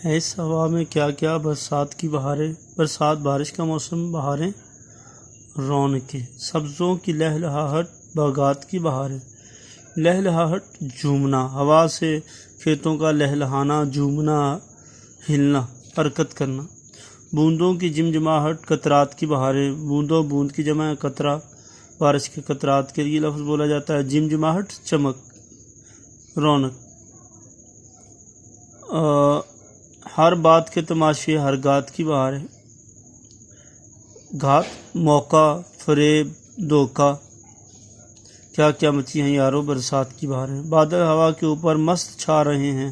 ہے اس ہوا میں کیا کیا، برسات کی بہاریں، برسات بارش کا موسم، بہاریں رونقیں، سبزوں کی لہلہاہٹ، باغات کی بہاریں۔ لہلہاہٹ جھومنا، ہوا سے کھیتوں کا لہلہانا، جھومنا، ہلنا، حرکت کرنا۔ بوندوں کی جمجماہٹ، قطرات کی بہاریں، بوندوں بوند کی جمع ہے قطرہ، بارش کے قطرات کے لیے لفظ بولا جاتا ہے۔ جمجماہٹ چمک، رونق۔ ہر بات کے تماشے، ہر گات کی بہاریں۔ گھات موقع، فریب، دھوکہ، کیا کیا مچی ہیں یارو، برسات کی بہاریں۔ بادل ہوا کے اوپر مست چھا رہے ہیں،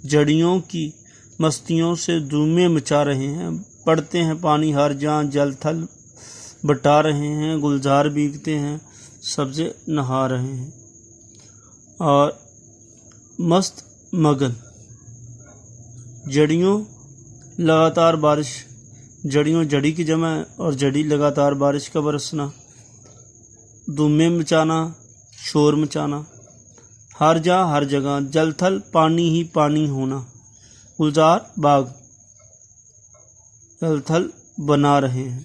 جھڑیوں کی مستیوں سے دھومیں مچا رہے ہیں۔ پڑتے ہیں پانی ہر جہاں، جل تھل بٹا رہے ہیں، گلزار بھیگتے ہیں، سبزے نہا رہے ہیں۔ اور مست مگن، جڑیوں لگاتار بارش، جڑیوں جڑی کی جمع ہے اور جڑی لگاتار بارش کا برسنا، دھومیں مچانا، شور مچانا۔ ہر جا ہر جگہ، جل تھل پانی ہی پانی ہونا، گلزار باغ، جل تھل بنا رہے ہیں۔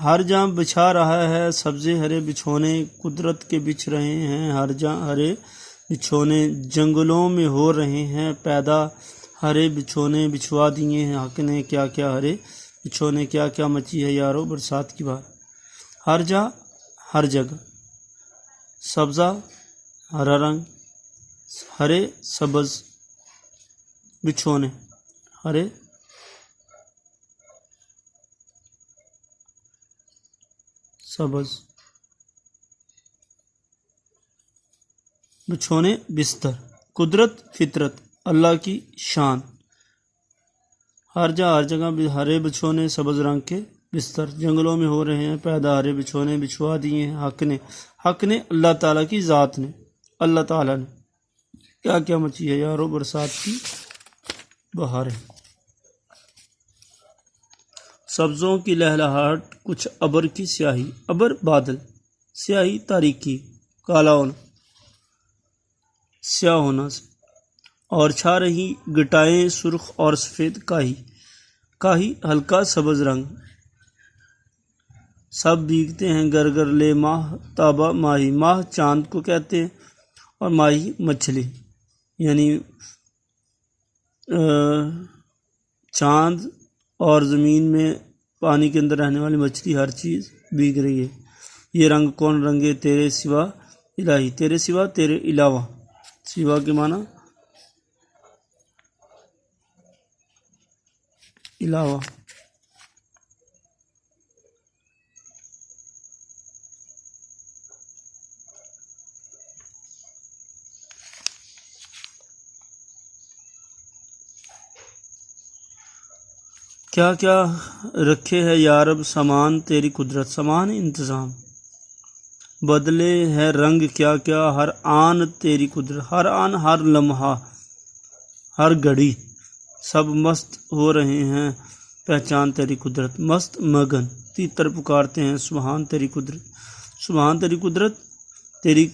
ہر جہاں بچھا رہا ہے سبزے ہرے بچھونے، قدرت کے بچھ رہے ہیں ہر جہاں ہرے بچھونے، جنگلوں میں ہو رہے ہیں پیدا ہرے بچھونے، بچھوا دیے ہیں حق نے کیا کیا ہرے بچھونے۔ کیا کیا مچی ہے یارو، برسات کی بہار۔ ہر جا ہر جگہ، سبزہ ہرا رنگ، ہرے سبز، بچھونے ہرے سبز، بچھونے بستر، قدرت فطرت اللہ کی شان۔ ہر جا ہر جگہ ہرے بچھونے، سبز رنگ کے بستر، جنگلوں میں ہو رہے ہیں پیدا ہرے بچھونے، بچھوا دیے ہیں حق نے اللہ تعالیٰ کی ذات نے، اللہ تعالیٰ نے۔ کیا کیا مچی ہے یارو، برسات کی بہاریں۔ سبزوں کی لہلہاہٹ، کچھ ابر کی سیاہی، ابر بادل، سیاہی تاریکی، کالا ہونا، سیاہ ہونا سے۔ اور چھا رہی گٹائیں، سرخ اور سفید کاہی، کاہی ہلکا سبز رنگ۔ سب بھیگتے ہیں گر گر لے ماہ تابہ ماہی، ماہ چاند کو کہتے ہیں اور ماہی مچھلی، یعنی چاند اور زمین میں پانی کے اندر رہنے والی مچھلی، ہر چیز بھیگ رہی ہے۔ یہ رنگ کون رنگے تیرے سوا الہی، تیرے سوا تیرے علاوہ، سوا کے معنی علاوہ۔ کیا کیا رکھے ہے یارب سامان تیری قدرت، سامان انتظام، بدلے ہے رنگ کیا کیا ہر آن تیری قدرت، ہر آن ہر لمحہ ہر گھڑی، سب مست ہو رہے ہیں پہچان تیری قدرت۔ مست مگن، تیتر پکارتے ہیں سبحان تیری قدرت، سبحان تیری قدرت، تیری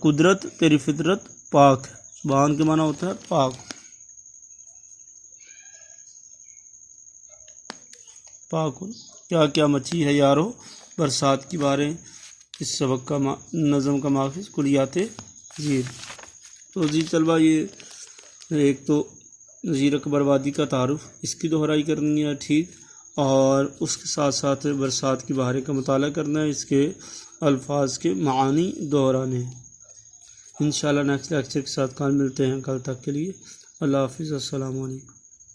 قدرت تیری فطرت پاک ہے۔ سبحان کے معنی ہوتا ہے پاک، پاک۔ کیا کیا مچی ہے یارو، برسات کی بہاریں۔ اس سبق کا نظم کا ماخذ کلیات زیر۔ تو جی طلبہ، یہ ایک تو نذیر اکبر وادی کا تعارف، اس کی دہرائی کرنی ہے ٹھیک، اور اس کے ساتھ ساتھ برسات کی بہاریں کا مطالعہ کرنا ہے، اس کے الفاظ کے معانی دہرانے ہیں۔ انشاءاللہ نیکسٹ لیکچر کے ساتھ کل ملتے ہیں، کل تک کے لیے اللہ حافظ، السلام علیکم۔